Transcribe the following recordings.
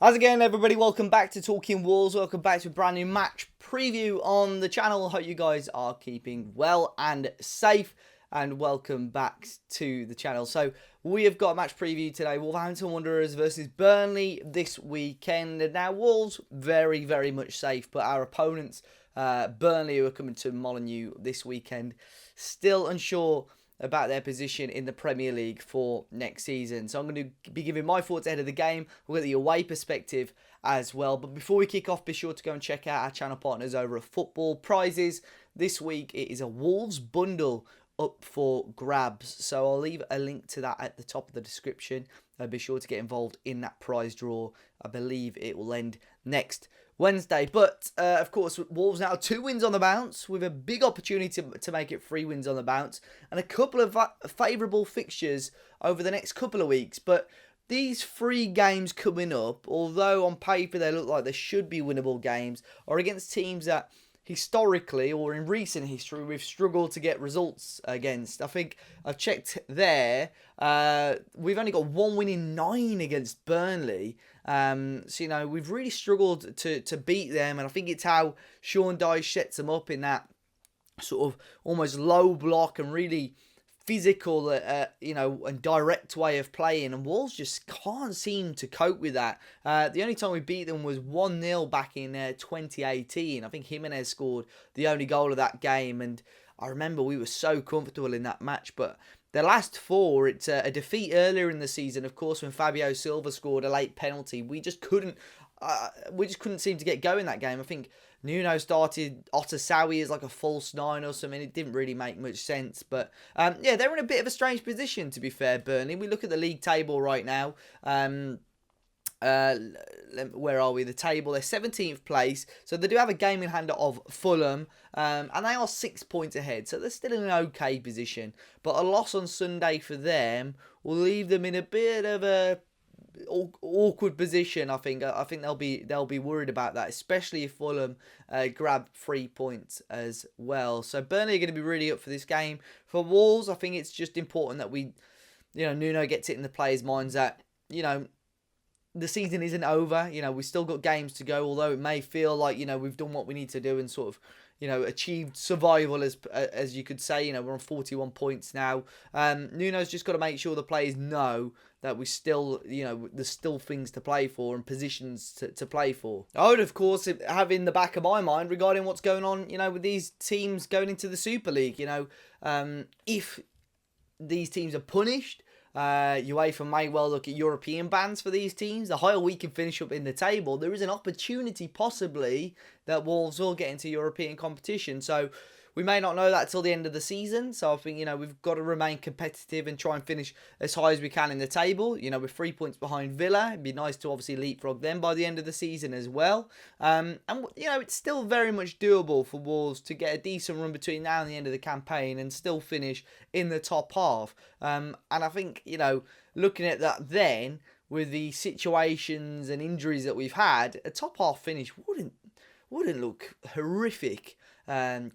How's it going, everybody? Welcome back to Talking Wolves. Welcome back to a brand new match preview on the channel. Hope you guys are keeping well and safe. And welcome back to the channel. So we have got a match preview today. Wolverhampton Wanderers versus Burnley this weekend. And now Wolves very, very much safe. But our opponents, Burnley, who are coming to Molineux this weekend, still unsure about their position in the Premier League for next season. So I'm going to be giving my thoughts ahead of the game. We'll get the away perspective as well. But before we kick off, be sure to go and check out our channel partners over at Football Prizes. This week it is a Wolves bundle up for grabs. So I'll leave a link to that at the top of the description. Be sure to get involved in that prize draw. I believe it will end next Wednesday. But, of course, Wolves now 2 wins on the bounce with a big opportunity to make it 3 wins on the bounce and a couple of favourable fixtures over the next couple of weeks. But these 3 games coming up, although on paper they look like they should be winnable games, are against teams that historically or in recent history we've struggled to get results against. I think I've checked there. We've only got 1 win in 9 against Burnley. So, we've really struggled to beat them. And I think it's how Sean Dyche sets them up in that sort of almost low block and really physical, and direct way of playing, and Wolves just can't seem to cope with that. The only time we beat them was 1-0 back in 2018. I think Jimenez scored the only goal of that game, and I remember we were so comfortable in that match. But the last 4, it's a defeat earlier in the season, of course, when Fabio Silva scored a late penalty. We just couldn't seem to get going that game. I think Nuno started Otasawi as like a false 9 or something. It didn't really make much sense. But, they're in a bit of a strange position, to be fair, Burnley. We look at the league table right now. Where are we? The table, they're 17th place. So they do have a game in hand of Fulham. And they are 6 points ahead. So they're still in an okay position. But a loss on Sunday for them will leave them in a bit of a awkward position. I think they'll be worried about that, especially if Fulham grab 3 points as well. So Burnley are going to be really up for this game. For Wolves, I think it's just important that Nuno gets it in the players' minds that the season isn't over. We've still got games to go, although it may feel like we've done what we need to do and sort of achieved survival, as you could say. We're on 41 points now. Nuno's just got to make sure the players know that we still, there's still things to play for and positions to play for. I would, of course, have in the back of my mind regarding what's going on, with these teams going into the Super League. If these teams are punished, UEFA may well look at European bans for these teams. The higher we can finish up in the table, there is an opportunity possibly that Wolves will get into European competition. So we may not know that till the end of the season. So I think, we've got to remain competitive and try and finish as high as we can in the table. We're 3 points behind Villa. It'd be nice to obviously leapfrog them by the end of the season as well. And it's still very much doable for Wolves to get a decent run between now and the end of the campaign and still finish in the top half. And I think, looking at that then, with the situations and injuries that we've had, a top half finish wouldn't look horrific.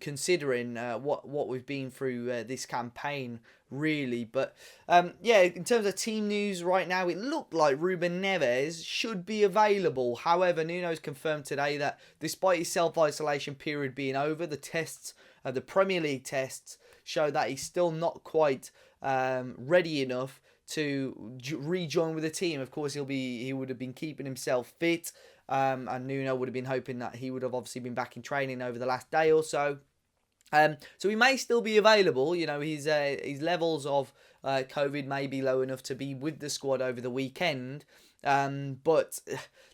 Considering what we've been through this campaign, really. But, in terms of team news right now, it looked like Ruben Neves should be available. However, Nuno's confirmed today that despite his self-isolation period being over, the Premier League tests show that he's still not quite ready enough to rejoin with the team. Of course, he would have been keeping himself fit. And Nuno would have been hoping that he would have obviously been back in training over the last day or so. So he may still be available. His levels of COVID may be low enough to be with the squad over the weekend. But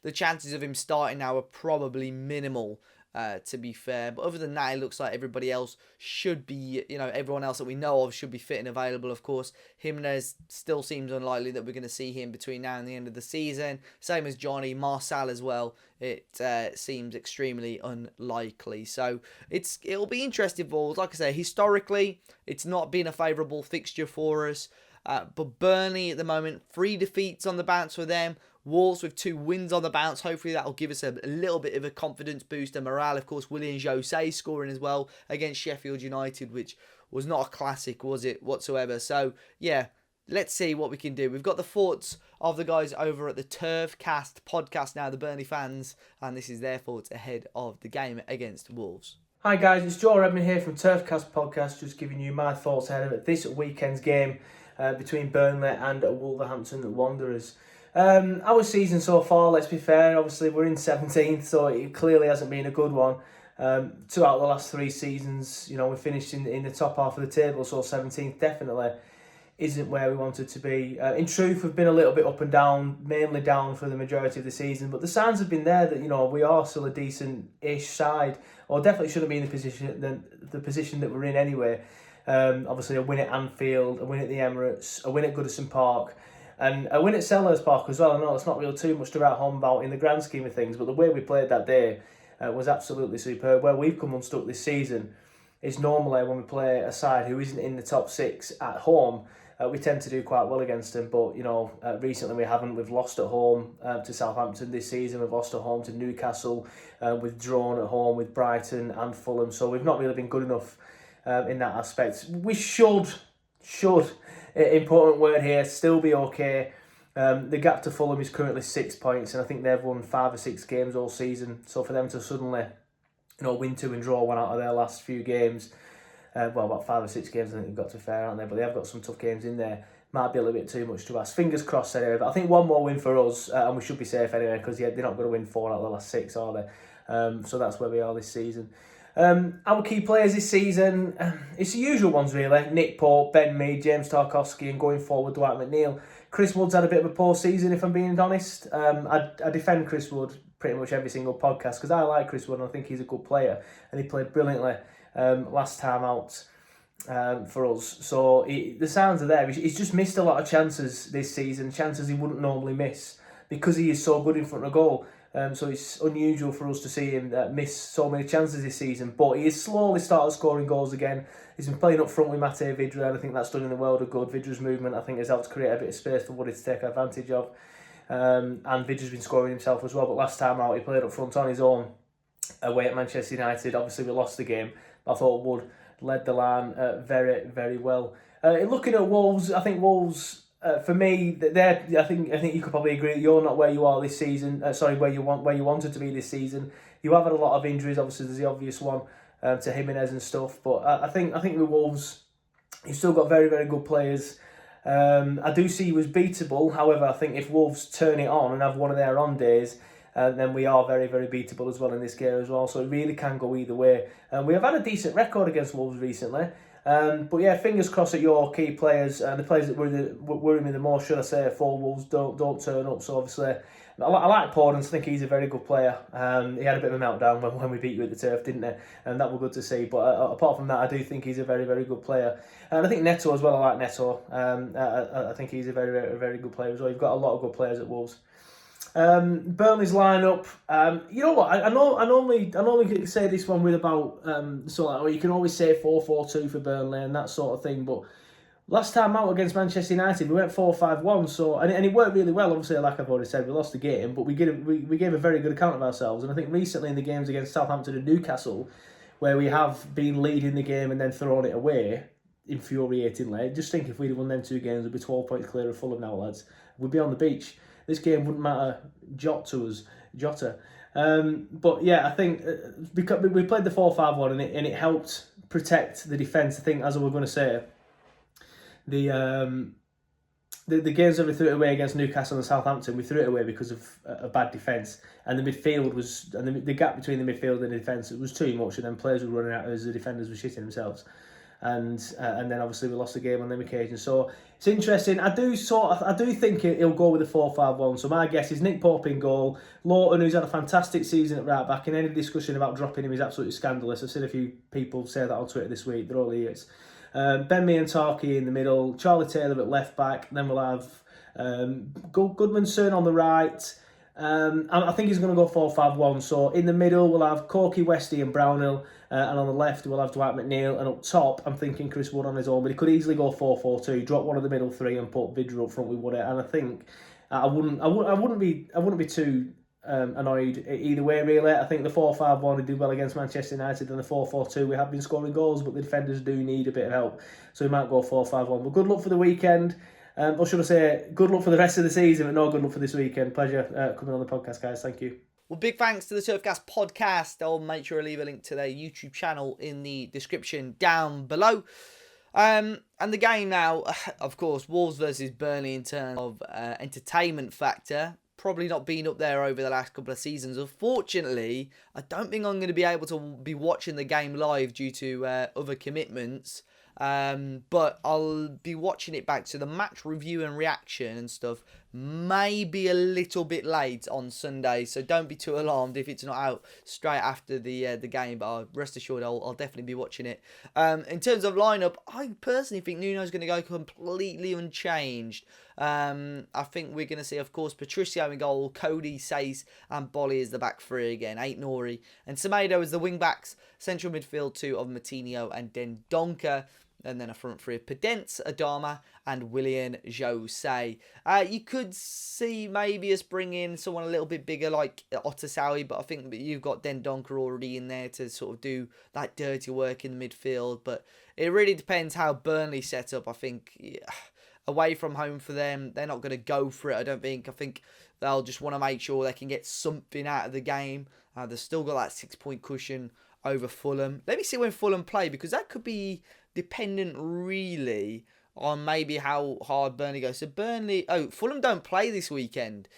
the chances of him starting now are probably minimal, to be fair. But other than that, it looks like everybody else should be, everyone else that we know of should be fit and available. Of course, Jimenez still seems unlikely that we're going to see him between now and the end of the season. Same as Johnny, Marçal as well. It seems extremely unlikely. So it'll be interesting for us. Like I say, historically, it's not been a favourable fixture for us. But Burnley at the moment, 3 defeats on the bounce for them. Wolves with 2 wins on the bounce. Hopefully that will give us a little bit of a confidence boost and morale. Of course, Willian Jose scoring as well against Sheffield United, which was not a classic, was it, whatsoever. So, let's see what we can do. We've got the thoughts of the guys over at the Turfcast Podcast now, the Burnley fans, and this is their thoughts ahead of the game against Wolves. Hi guys, it's Joe Redman here from Turfcast Podcast, just giving you my thoughts ahead of this weekend's game between Burnley and Wolverhampton Wanderers. Our season so far, let's be fair, obviously we're in 17th, so it clearly hasn't been a good one. 2 out of the last 3 seasons, we finished in the top half of the table, so 17th definitely isn't where we wanted to be. In truth, we've been a little bit up and down, mainly down for the majority of the season, but the signs have been there that we are still a decent-ish side, or definitely shouldn't be in the position that we're in anyway. Obviously, a win at Anfield, a win at the Emirates, a win at Goodison Park, and a win at Selhurst Park as well. I know it's not really too much to write home about in the grand scheme of things, but the way we played that day was absolutely superb. Where we've come unstuck this season is normally when we play a side who isn't in the top 6 at home, we tend to do quite well against them, but recently we haven't. We've lost at home to Southampton this season. We've lost at home to Newcastle. We've drawn at home with Brighton and Fulham. So we've not really been good enough in that aspect. We should, important word here, still be okay. The gap to Fulham is currently 6 points, and I think they've won 5 or 6 games all season. So for them to suddenly, win 2 and draw 1 out of their last few games. About 5 or 6 games I think they've got to fair, aren't they? But they have got some tough games in there. Might be a little bit too much to ask. Fingers crossed anyway. But I think 1 more win for us, and we should be safe anyway, because they're not going to win 4 out of the last 6, are they? So that's where we are this season. Our key players this season, it's the usual ones really. Nick Pope, Ben Mee, James Tarkowski, and going forward Dwight McNeil. Chris Wood's had a bit of a poor season, if I'm being honest. I defend Chris Wood pretty much every single podcast because I like Chris Wood and I think he's a good player, and he played brilliantly last time out for us. So the signs are there. He's just missed a lot of chances this season, chances he wouldn't normally miss because he is so good in front of goal. So it's unusual for us to see him miss so many chances this season. But he has slowly started scoring goals again. He's been playing up front with Mate Vydra, and I think that's done in the world of good. Vydra's movement, I think, has helped create a bit of space for Woody to take advantage of. And Vydra's been scoring himself as well. But last time out, he played up front on his own away at Manchester United. Obviously, we lost the game. I thought Wood led the line very, very well. Looking at Wolves, I think Wolves, for me, I think you could probably agree that you're not where you are this season. Where you wanted to be this season. You have had a lot of injuries. Obviously, there's the obvious one to Jimenez and stuff. But I think with Wolves, you've still got very, very good players. I do see you as beatable. However, I think if Wolves turn it on and have one of their on days, then we are very, very beatable as well in this game as well. So it really can go either way. We have had a decent record against Wolves recently. But yeah, fingers crossed that your key players and the players that worry me the most, should I say, for Wolves don't turn up. So obviously, I like Podence. I think he's a very good player. He had a bit of a meltdown when we beat you at the Turf, didn't he? And that was good to see. But apart from that, I do think he's a very, very good player. And I think Neto as well. I like Neto. I think he's a very, very, very good player as well. You've got a lot of good players at Wolves. Burnley's lineup. You know what? I normally say this one with about you can always say 4-4-2 for Burnley and that sort of thing. But last time out against Manchester United, we went 4-5-1. So and it worked really well. Obviously, like I've already said, we lost the game, but we gave a very good account of ourselves. And I think recently in the games against Southampton and Newcastle, where we have been leading the game and then thrown it away, infuriatingly. Just think if we'd have won them 2 games, we'd be 12 points clear of Fulham now, lads. We'd be on the beach. This game wouldn't matter Jota. But yeah, I think because we played the 4-5-1 and it helped protect the defence. I think, as I was going to say, the games that we threw it away against Newcastle and Southampton, we threw it away because of a bad defence, and the midfield was, and the gap between the midfield and the defence, it was too much, and then players were running out as the defenders were shitting themselves. And then obviously we lost the game on them occasions. So it's interesting. I do think he'll go with the 4-5-1. So my guess is Nick Pope in goal. Lawton, who's had a fantastic season at right back, and any discussion about dropping him is absolutely scandalous. I've seen a few people say that on Twitter this week. They're all idiots. Ben Mee and Tarky in the middle. Charlie Taylor at left back. Then we'll have Goodmanson on the right. I think he's going to go 4-5-1. So in the middle we'll have Corky, Westy and Brownhill, and on the left we'll have Dwight McNeil, and up top I'm thinking Chris Wood on his own, but he could easily go 4-4-2, drop one of the middle 3 and put Vydra up front with Wood. And I think I wouldn't be too annoyed either way really. I think the 4-5-1 would do well against Manchester United, and the 4-4-2 we have been scoring goals, but the defenders do need a bit of help, so we might go 4-5-1. But good luck for the weekend. Or should I say, good luck for the rest of the season, but no good luck for this weekend. Pleasure coming on the podcast, guys. Thank you. Well, big thanks to the Turfcast Podcast. I'll make sure I leave a link to their YouTube channel in the description down below. And the game now, of course, Wolves versus Burnley in terms of entertainment factor. Probably not been up there over the last couple of seasons. Unfortunately, I don't think I'm going to be able to be watching the game live due to other commitments. But I'll be watching it back. So the match review and reaction and stuff may be a little bit late on Sunday. So don't be too alarmed if it's not out straight after the game. But rest assured, I'll definitely be watching it. In terms of lineup, I personally think Nuno's going to go completely unchanged. I think we're going to see, of course, Patricio in goal, Cody, Sace, and Bolly as the back three again. Nori and Semedo as the wing backs. Central midfield two of Martinho and Dendoncker. And then a front three of Pedence, Adama, and Willian Jose. You could see maybe us bring in someone a little bit bigger like Otasawi, but I think that you've got Dendoncker already in there to sort of do that dirty work in the midfield. But it really depends how Burnley set up. I think away from home for them, they're not going to go for it, I don't think. I think they'll just want to make sure they can get something out of the game. They've still got that 6-point cushion over Fulham. Let me see when Fulham play, because that could be dependent really on maybe how hard Burnley goes. So Fulham don't play this weekend.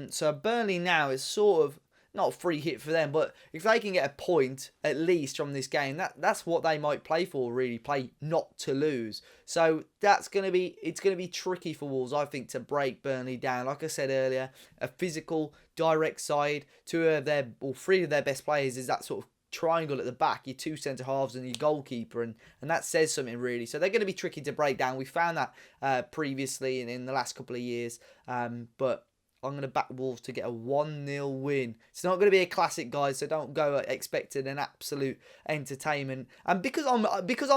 So Burnley now is sort of not a free hit for them, but if they can get a point at least from this game, that's what they might play for, really play not to lose. So it's going to be tricky for Wolves, I think, to break Burnley down. Like I said earlier, a physical, direct side, three of their best players is that sort of triangle at the back, your two centre halves and your goalkeeper, and that says something really. So they're going to be tricky to break down. We found that previously in the last couple of years, but I'm going to back Wolves to get a 1-0 win. It's not going to be a classic, guys, so don't go expecting an absolute entertainment. And because I'm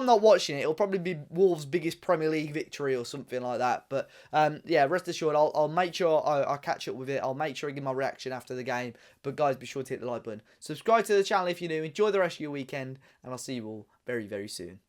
not watching it, it'll probably be Wolves' biggest Premier League victory or something like that. But rest assured, I'll make sure I catch up with it. I'll make sure I give my reaction after the game. But guys, be sure to hit the like button. Subscribe to the channel if you're new. Enjoy the rest of your weekend, and I'll see you all very, very soon.